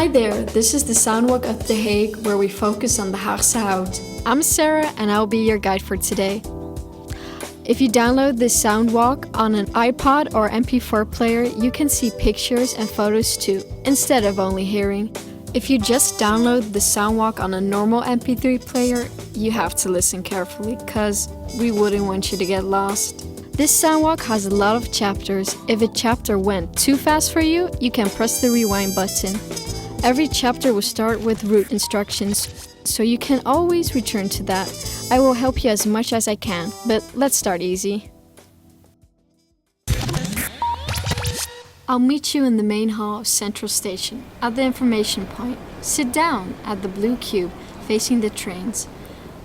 Hi there, this is the Soundwalk of The Hague, where we focus on the Haagse Hout. I'm Sarah and I'll be your guide for today. If you download this Soundwalk on an iPod or MP4 player, you can see pictures and photos too, instead of only hearing. If you just download the Soundwalk on a normal MP3 player, you have to listen carefully, cause we wouldn't want you to get lost. This Soundwalk has a lot of chapters. If a chapter went too fast for you, you can press the rewind button. Every chapter will start with route instructions, so you can always return to that. I will help you as much as I can, but let's start easy. I'll meet you in the main hall of Central Station, at the information point. Sit down at the blue cube, facing the trains.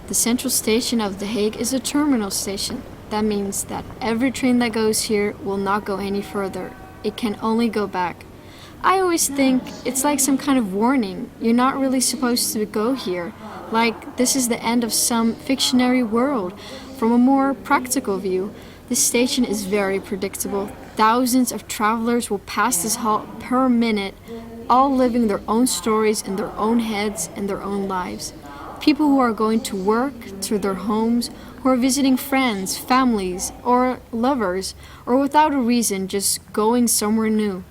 The Central Station of The Hague is a terminal station. That means that every train that goes here will not go any further. It can only go back. I always think it's like some kind of warning. You're not really supposed to go here. Like this is the end of some fictionary world. From a more practical view, this station is very predictable. Thousands of travelers will pass this halt per minute, all living their own stories in their own heads and their own lives. People who are going to work, to their homes, who are visiting friends, families, or lovers, or without a reason, just going somewhere new.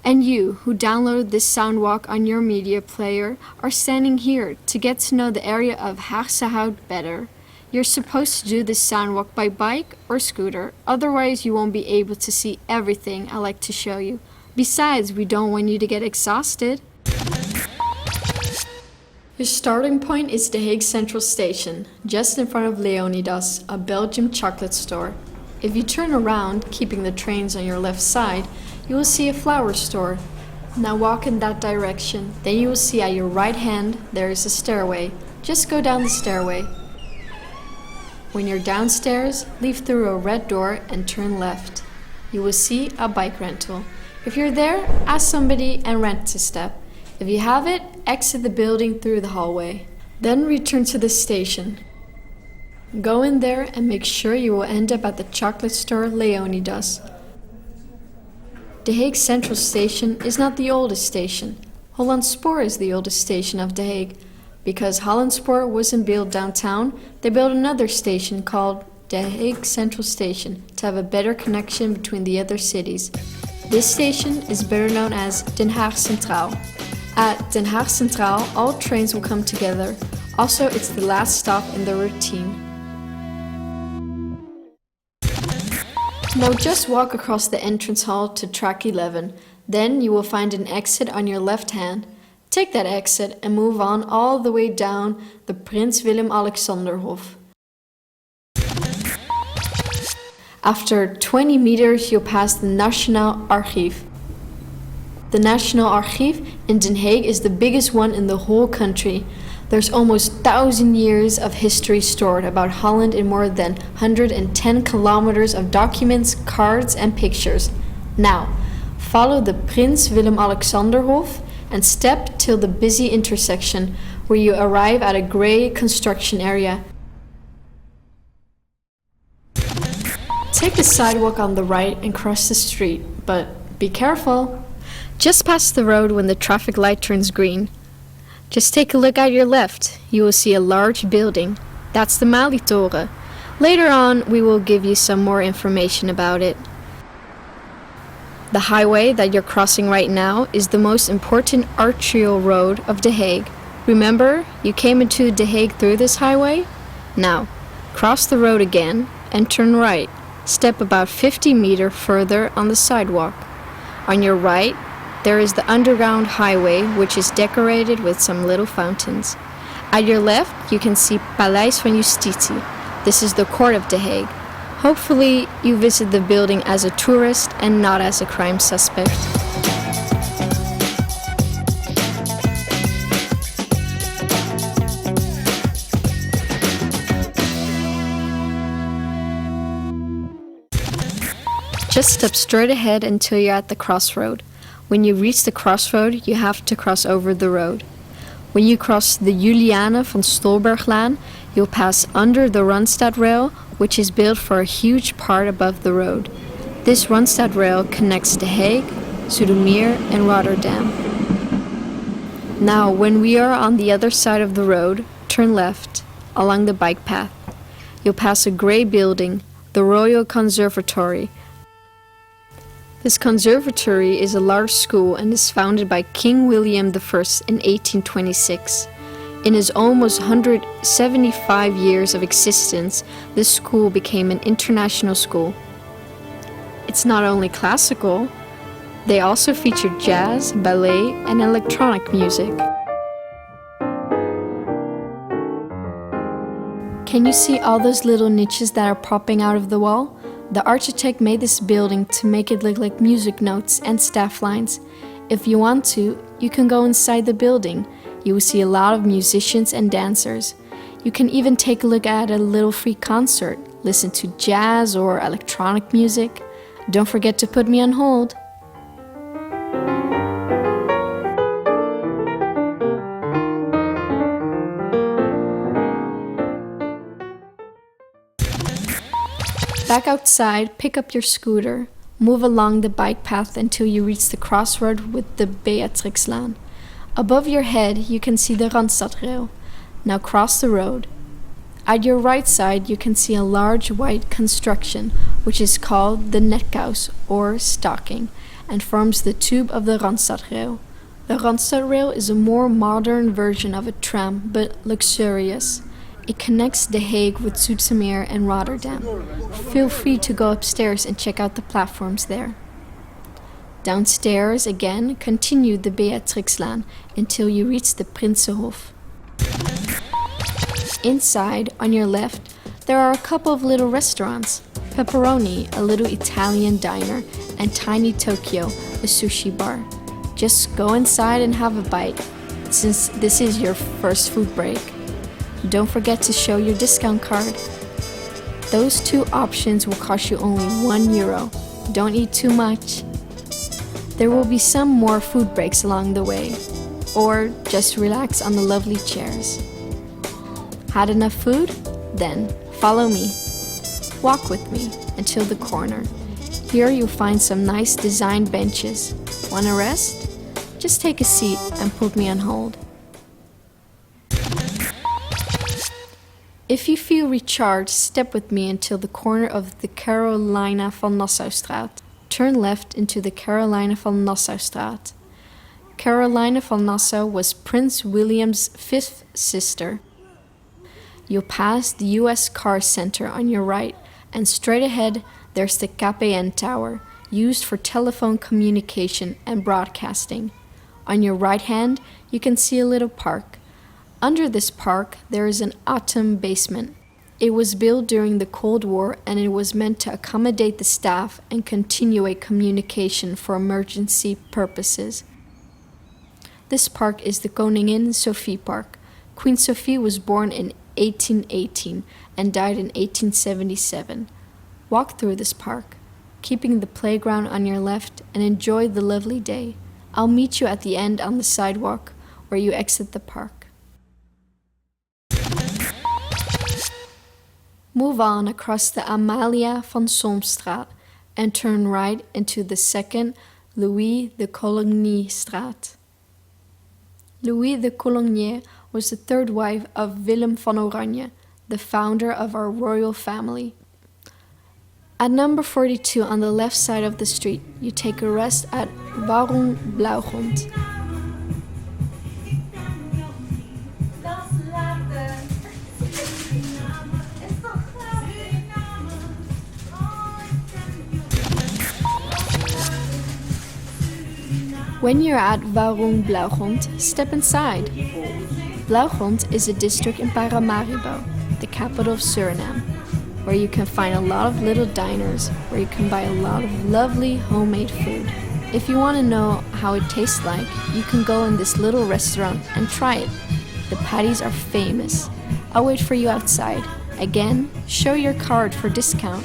And you, who downloaded this Soundwalk on your media player, are standing here to get to know the area of Haagse Hout better. You're supposed to do this Soundwalk by bike or scooter, otherwise you won't be able to see everything I like to show you. Besides, we don't want you to get exhausted. Your starting point is The Hague Central Station, just in front of Leonidas, a Belgian chocolate store. If you turn around, keeping the trains on your left side, you will see a flower store. Now walk in that direction. Then you will see at your right hand there is a stairway. Just go down the stairway. When you're downstairs, leave through a red door and turn left. You will see a bike rental. If you're there, ask somebody and rent a step. If you have it, exit the building through the hallway. Then return to the station. Go in there and make sure you will end up at the chocolate store Leonidas. The Hague Central Station is not the oldest station. Hollandspoor is the oldest station of The Hague. Because Hollandspoor wasn't built downtown, they built another station called The Hague Central Station to have a better connection between the other cities. This station is better known as Den Haag Centraal. At Den Haag Centraal, all trains will come together. Also, it's the last stop in the routine. Now just walk across the entrance hall to track 11. Then you will find an exit on your left hand. Take that exit and move on all the way down the Prins Willem-Alexanderhof. After 20 meters, you'll pass the Nationaal Archief. The Nationaal Archief in Den Haag is the biggest one in the whole country. There's almost 1,000 years of history stored about Holland in more than 110 kilometers of documents, cards, and pictures. Now, follow the Prins Willem-Alexanderhof and step till the busy intersection, where you arrive at a grey construction area. Take the sidewalk on the right and cross the street, but be careful. Just pass the road when the traffic light turns green. Just take a look at your left. You will see a large building. That's the Malietoren. Later on, we will give you some more information about it. The highway that you're crossing right now is the most important arterial road of The Hague. Remember, you came into The Hague through this highway? Now, cross the road again and turn right. Step about 50 meters further on the sidewalk. On your right, there is the underground highway, which is decorated with some little fountains. At your left, you can see Paleis van Justitie. This is the court of The Hague. Hopefully, you visit the building as a tourist and not as a crime suspect. Just step straight ahead until you're at the crossroad. When you reach the crossroad, you have to cross over the road. When you cross the Juliane van Stolberglaan, you'll pass under the Randstad rail, which is built for a huge part above the road. This Randstad rail connects The Hague, Zoetermeer and Rotterdam. Now, when we are on the other side of the road, turn left along the bike path. You'll pass a gray building, the Royal Conservatory. This conservatory is a large school and is founded by King William I in 1826. In his almost 175 years of existence, this school became an international school. It's not only classical, they also feature jazz, ballet, and electronic music. Can you see all those little niches that are popping out of the wall? The architect made this building to make it look like music notes and staff lines. If you want to, you can go inside the building. You will see a lot of musicians and dancers. You can even take a look at a little free concert, listen to jazz or electronic music. Don't forget to put me on hold. Back outside, pick up your scooter. Move along the bike path until you reach the crossroad with the Beatrixlaan. Above your head, you can see the Randstadrail. Now cross the road. At your right side, you can see a large white construction, which is called the Netkous, or stocking, and forms the tube of the Randstadrail. The Randstadrail is a more modern version of a tram, but luxurious. It connects The Hague with Zoetermeer and Rotterdam. Feel free to go upstairs and check out the platforms there. Downstairs again, continue the Beatrixlaan until you reach the Prinsenhof. Inside, on your left, there are a couple of little restaurants. Pepperoni, a little Italian diner, and Tiny Tokyo, a sushi bar. Just go inside and have a bite, since this is your first food break. Don't forget to show your discount card. Those two options will cost you only €1. Don't eat too much. There will be some more food breaks along the way, or just relax on the lovely chairs. Had enough food? Then follow me. Walk with me until the corner. Here you'll find some nice designed benches. Wanna rest? Just take a seat and put me on hold. If you feel recharged, step with me until the corner of the Carolina van Nassaustraat. Turn left into the Carolina van Nassaustraat. Carolina van Nassau was Prince William's fifth sister. You'll pass the US Car Center on your right, and straight ahead there's the KPN Tower, used for telephone communication and broadcasting. On your right hand, you can see a little park. Under this park, there is an Atom basement. It was built during the Cold War and it was meant to accommodate the staff and continue a communication for emergency purposes. This park is the Koningin Sophie Park. Queen Sophie was born in 1818 and died in 1877. Walk through this park, keeping the playground on your left, and enjoy the lovely day. I'll meet you at the end on the sidewalk where you exit the park. Move on across the Amalia van Solmstraat and turn right into the second Louis de Coligny-straat. Louis de Coligny was the third wife of Willem van Oranje, the founder of our royal family. At number 42 on the left side of the street, you take a rest at Warung Blaugrond. When you're at Warung Blaugrond, step inside. Blaugrond is a district in Paramaribo, the capital of Suriname, where you can find a lot of little diners where you can buy a lot of lovely homemade food. If you want to know how it tastes like, you can go in this little restaurant and try it. The patties are famous. I'll wait for you outside. Again, show your card for discount.